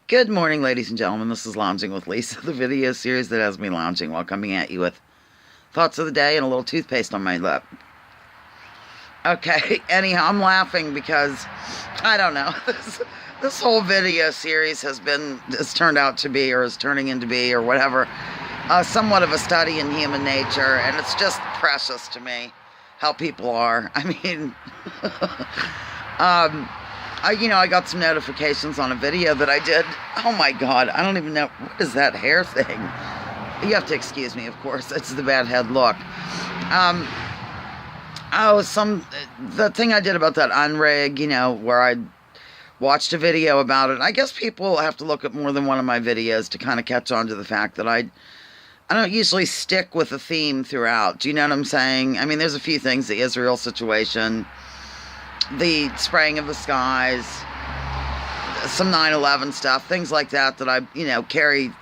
Good morning, ladies and gentlemen. This is Lounging with Lisa, the video series that has me lounging while coming at you with thoughts of the day and a little toothpaste on my lip. Okay, anyhow, I'm laughing because, I don't know, this whole video series has turned out to be, or is turning into be, or whatever, somewhat of a study in human nature, and it's just precious to me how people are. I mean, I got some notifications on a video that I did. Oh my God, I don't even know, what is that hair thing? You have to excuse me, of course, it's the bad head look. The thing I did about that unrig, where I watched a video about it. I guess people have to look at more than one of my videos to kind of catch on to the fact that I don't usually stick with a theme throughout. Do you know what I'm saying? I mean, there's a few things, the Israel situation, the spraying of the skies, some 9/11 stuff, things like that I, carry,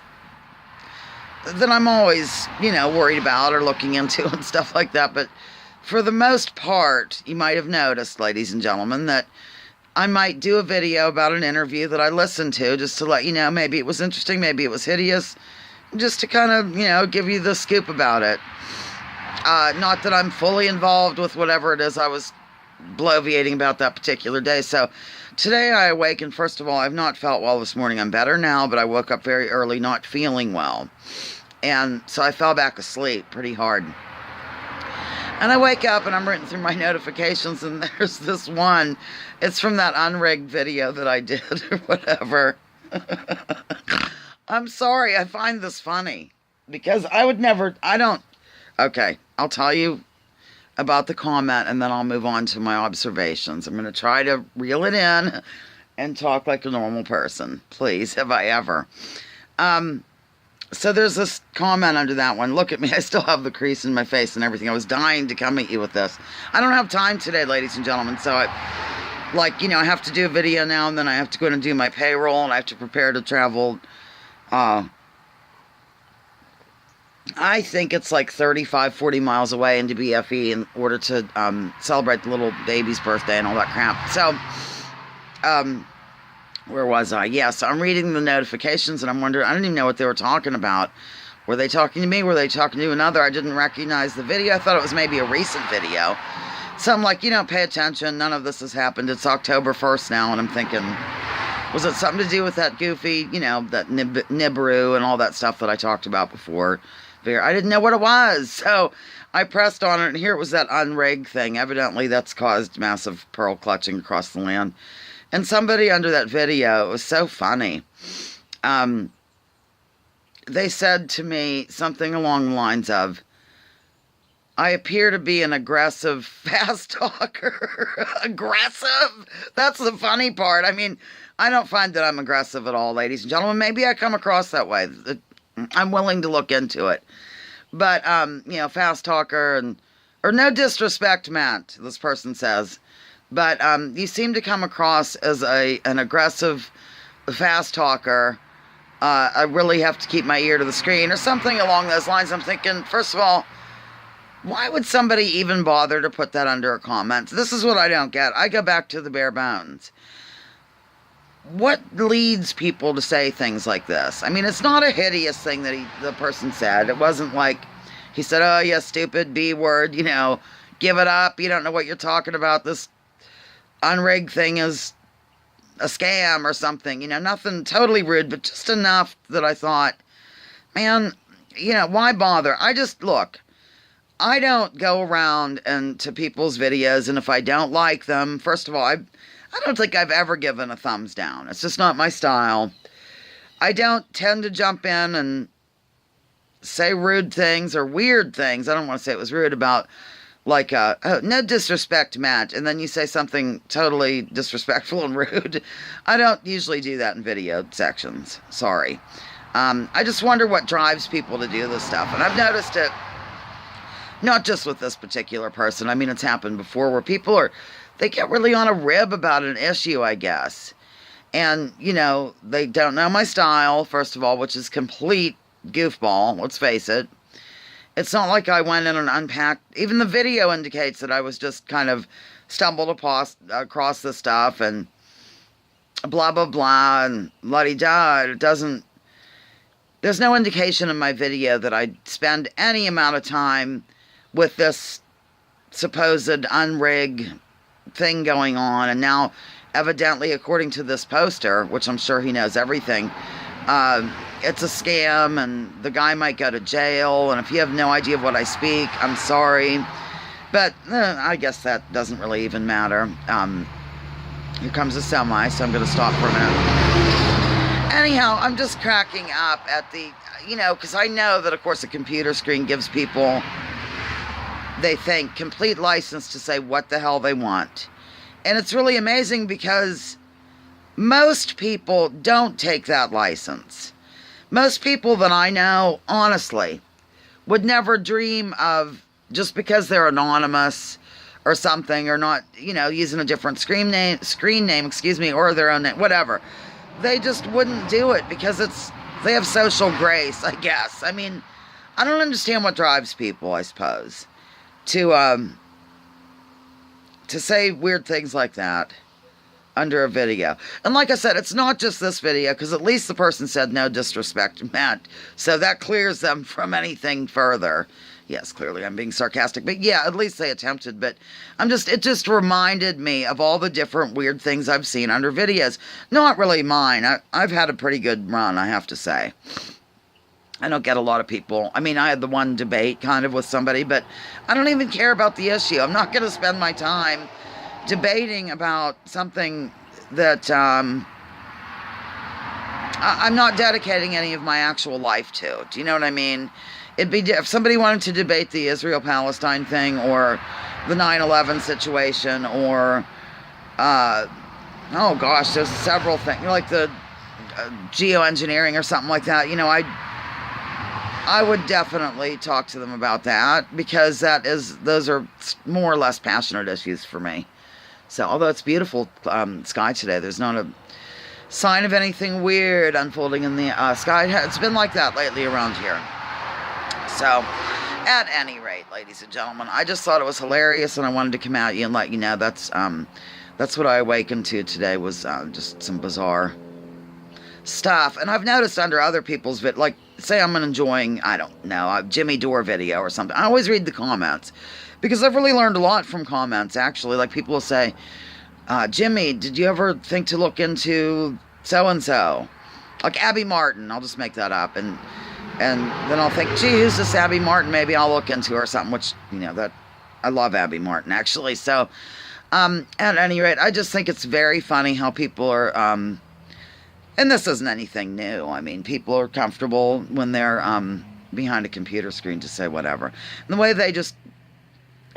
that I'm always, worried about or looking into and stuff like that. But for the most part, you might have noticed, ladies and gentlemen, that I might do a video about an interview that I listened to just to let you know, maybe it was interesting, maybe it was hideous, just to kind of, give you the scoop about it. Not that I'm fully involved with whatever it is I was bloviating about that particular day. So today I awakened. First of all, I've not felt well this morning. I'm better now, but I woke up very early not feeling well. And so I fell back asleep pretty hard. And I wake up and I'm reading through my notifications and there's this one. It's from that unrigged video that I did or whatever. I'm sorry, I find this funny. Because okay, I'll tell you about the comment and then I'll move on to my observations. I'm going to try to reel it in and talk like a normal person. Please, have I ever. So there's this comment under that one. Look at me, I still have the crease in my face and everything. I was dying to come at you with this. I don't have time today, ladies and gentlemen, so I have to do a video now and then I have to go in and do my payroll and I have to prepare to travel. I think it's like 35, 40 miles away into BFE in order to celebrate the little baby's birthday and all that crap. So, where was I? Yeah, so I'm reading the notifications and I'm wondering, I didn't even know what they were talking about. Were they talking to me? Were they talking to another? I didn't recognize the video. I thought it was maybe a recent video. So I'm like, pay attention. None of this has happened. It's October 1st now, and I'm thinking, was it something to do with that goofy, that Nibiru and all that stuff that I talked about before? I didn't know what it was. So I pressed on it, and here it was that unrigged thing. Evidently, that's caused massive pearl clutching across the land. And somebody under that video, it was so funny. They said to me something along the lines of, I appear to be an aggressive fast talker. Aggressive? That's the funny part. I mean, I don't find that I'm aggressive at all, ladies and gentlemen. Maybe I come across that way. I'm willing to look into it. But, fast talker or no disrespect meant, this person says. But you seem to come across as an aggressive fast talker. I really have to keep my ear to the screen or something along those lines. I'm thinking, first of all, why would somebody even bother to put that under a comment? This is what I don't get. I go back to the bare bones. What leads people to say things like this? I mean, it's not a hideous thing that the person said. It wasn't like he said, oh, yeah, stupid B word, give it up. You don't know what you're talking about. This unrigged thing is a scam or something. Nothing totally rude, but just enough that I thought, man, why bother? Look, I don't go around and to people's videos, and if I don't like them, first of all, I don't think I've ever given a thumbs down. It's just not my style. I don't tend to jump in and say rude things or weird things. I don't want to say it was rude about, like, no disrespect, Matt, and then you say something totally disrespectful and rude. I don't usually do that in video sections. Sorry. I just wonder what drives people to do this stuff. And I've noticed it, not just with this particular person. I mean, it's happened before where people they get really on a rib about an issue, I guess. And, they don't know my style, first of all, which is complete goofball, let's face it. It's not like I went in and unpacked. Even the video indicates that I was just kind of stumbled across this stuff and blah, blah, blah, and la-di-da. It doesn't, there's no indication in my video that I spend any amount of time with this supposed unrig thing going on. And now, evidently, according to this poster, which I'm sure he knows everything, it's a scam, and the guy might go to jail. And if you have no idea of what I speak, I'm sorry. But I guess that doesn't really even matter. Here comes a semi, so I'm going to stop for a minute. Anyhow, I'm just cracking up at the, because I know that, of course, a computer screen gives people, they think, complete license to say what the hell they want. And it's really amazing because most people don't take that license. Most people that I know, honestly, would never dream of, just because they're anonymous or something, or not, using a different screen name, or their own name, whatever. They just wouldn't do it because they have social grace, I guess. I mean, I don't understand what drives people, I suppose, to say weird things like that under a video. And like I said, it's not just this video, because at least the person said no disrespect meant, so that clears them from anything further. Yes, clearly I'm being sarcastic, but yeah, at least they attempted. But it just reminded me of all the different weird things I've seen under videos. Not really mine. I've had a pretty good run, I have to say. I don't get a lot of people. I mean, I had the one debate kind of with somebody, but I don't even care about the issue. I'm not going to spend my time debating about something that I'm not dedicating any of my actual life to. Do you know what I mean? It'd be if somebody wanted to debate the Israel-Palestine thing, or the 9/11 situation, or oh gosh, there's several things like the geoengineering or something like that. I would definitely talk to them about that, because those are more or less passionate issues for me. So, although it's beautiful sky today, there's not a sign of anything weird unfolding in the sky. It's been like that lately around here. So, at any rate, ladies and gentlemen, I just thought it was hilarious, and I wanted to come at you and let you know that's what I awakened to today, was just some bizarre stuff. And I've noticed under other people's like, say I'm enjoying, I don't know, a Jimmy Dore video or something. I always read the comments, because I've really learned a lot from comments, actually. Like, people will say, Jimmy, did you ever think to look into so-and-so? Like Abby Martin, I'll just make that up, and then I'll think, gee, who's this Abby Martin? Maybe I'll look into her or something, which, that I love Abby Martin, actually. So, at any rate, I just think it's very funny how people are, and this isn't anything new. I mean, people are comfortable when they're behind a computer screen to say whatever. And the way they just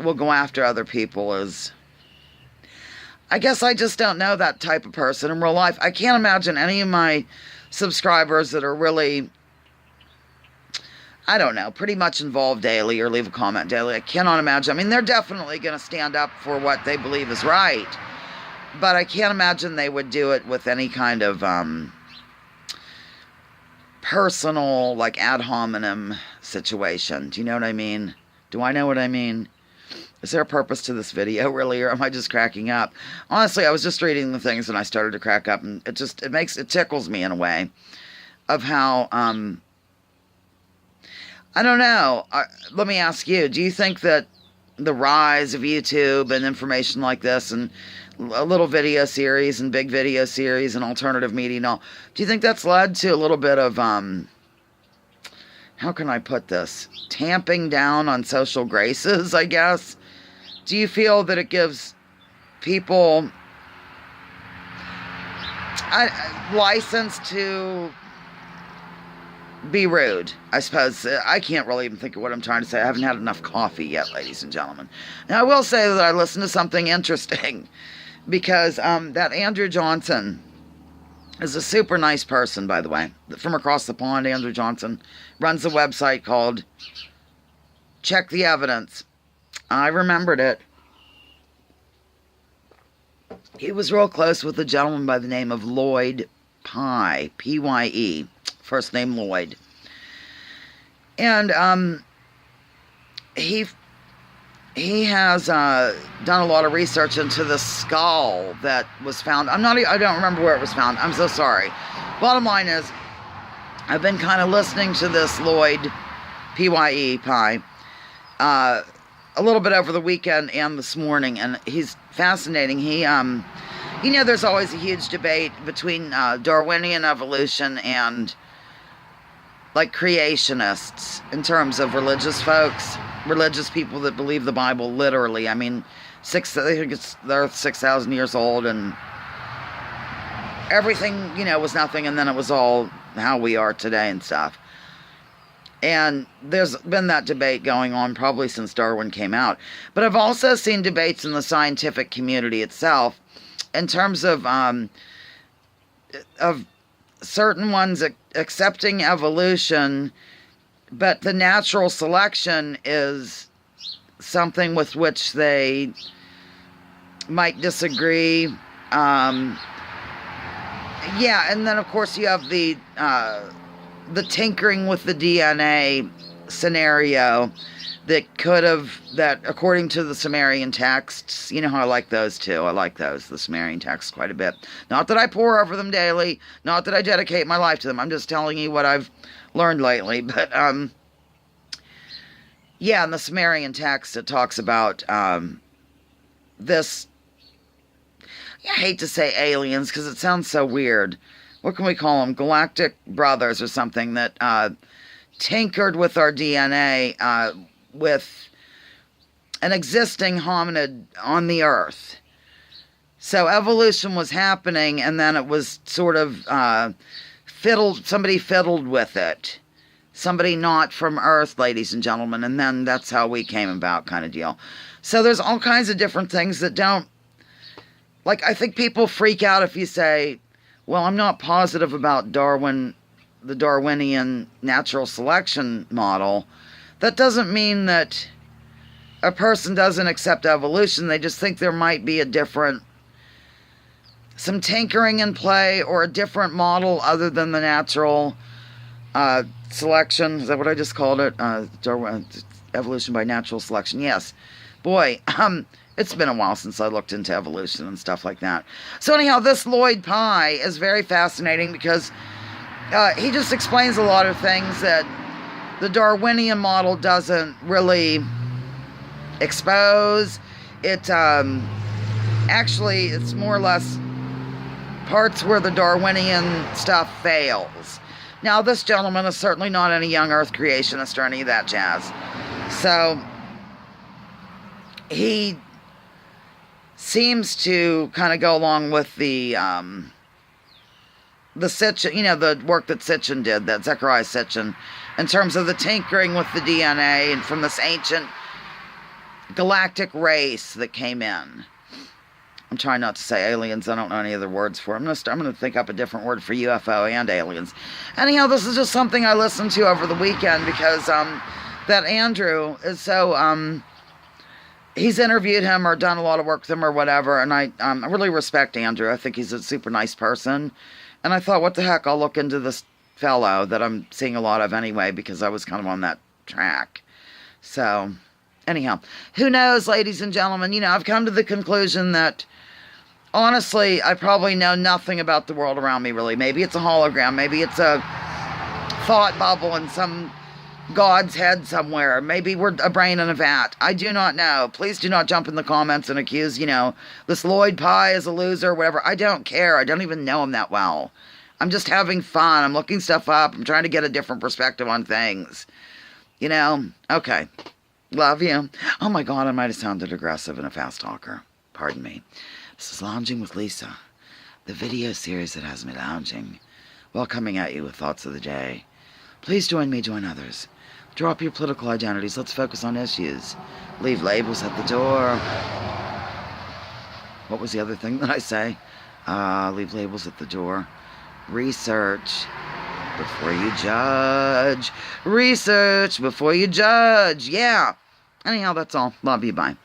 will go after other people is, I guess I just don't know that type of person in real life. I can't imagine any of my subscribers that are really, I don't know, pretty much involved daily or leave a comment daily. I cannot imagine. I mean, they're definitely going to stand up for what they believe is right, but I can't imagine they would do it with any kind of personal, like, ad hominem situation. Do you know what I mean? Do I know what I mean? Is there a purpose to this video, really, or am I just cracking up? Honestly, I was just reading the things and I started to crack up, and it tickles me in a way of how, I don't know. Let me ask you, do you think that the rise of YouTube and information like this, and a little video series and big video series and alternative media and all, do you think that's led to a little bit of, how can I put this? Tamping down on social graces, I guess? Do you feel that it gives people license to be rude, I suppose? I can't really even think of what I'm trying to say. I haven't had enough coffee yet, ladies and gentlemen. Now, I will say that I listened to something interesting, because that Andrew Johnson is a super nice person, by the way. From across the pond, Andrew Johnson runs a website called Check the Evidence. I remembered it. He was real close with a gentleman by the name of Lloyd Pye, P-Y-E, first name Lloyd. And he he has done a lot of research into the skull that was found. I don't remember where it was found. I'm so sorry. Bottom line is, I've been kind of listening to this Lloyd Pye a little bit over the weekend and this morning, and he's fascinating. There's always a huge debate between Darwinian evolution and like creationists in terms of religious people that believe the Bible literally. I mean, I think the Earth's 6,000 years old, and everything, was nothing, and then it was all how we are today and stuff. And there's been that debate going on probably since Darwin came out. But I've also seen debates in the scientific community itself in terms of certain ones accepting evolution, but the natural selection is something with which they might disagree. And then of course you have the tinkering with the DNA scenario that according to the Sumerian texts, how I like those too. I like the Sumerian texts quite a bit. Not that I pore over them daily, not that I dedicate my life to them. I'm just telling you what I've learned lately. But in the Sumerian text it talks about this. I hate to say aliens because it sounds so weird. What can we call them? Galactic brothers or something that tinkered with our DNA with an existing hominid on the Earth. So evolution was happening, and then it was sort of somebody fiddled with it. Somebody not from Earth, ladies and gentlemen, and then that's how we came about, kind of deal. So there's all kinds of different things that don't... Like, I think people freak out if you say, well, I'm not positive about the Darwinian natural selection model. That doesn't mean that a person doesn't accept evolution. They just think there might be some tinkering in play, or a different model other than the natural selection. Is that what I just called it? Evolution by natural selection. Yes. Boy, it's been a while since I looked into evolution and stuff like that. So anyhow, this Lloyd Pye is very fascinating because he just explains a lot of things that the Darwinian model doesn't really expose. It's more or less parts where the Darwinian stuff fails. Now, this gentleman is certainly not any young Earth creationist or any of that jazz. So he seems to kind of go along with the Sitchin, the work that Sitchin did, that Zechariah Sitchin, in terms of the tinkering with the DNA and from this ancient galactic race that came in. I'm trying not to say aliens. I don't know any other words for them. I'm going to think up a different word for UFO and aliens. Anyhow, this is just something I listened to over the weekend because that Andrew is so... he's interviewed him or done a lot of work with him or whatever, and I really respect Andrew. I think he's a super nice person. And I thought, what the heck, I'll look into this fellow that I'm seeing a lot of anyway, because I was kind of on that track. So, anyhow, who knows, ladies and gentlemen, I've come to the conclusion that, honestly, I probably know nothing about the world around me, really. Maybe it's a hologram. Maybe it's a thought bubble in some God's head somewhere. Maybe we're a brain in a vat. I do not know. Please do not jump in the comments and accuse, this Lloyd Pye is a loser or whatever. I don't care. I don't even know him that well. I'm just having fun. I'm looking stuff up. I'm trying to get a different perspective on things. Okay. Love you. Oh my God, I might have sounded aggressive and a fast talker. Pardon me. This is Lounging with Lisa, the video series that has me lounging, while coming at you with thoughts of the day. Please join me, join others. Drop your political identities. Let's focus on issues. Leave labels at the door. What was the other thing that I say? Leave labels at the door. Research before you judge. Research before you judge. Yeah. Anyhow, that's all. Love you. Bye.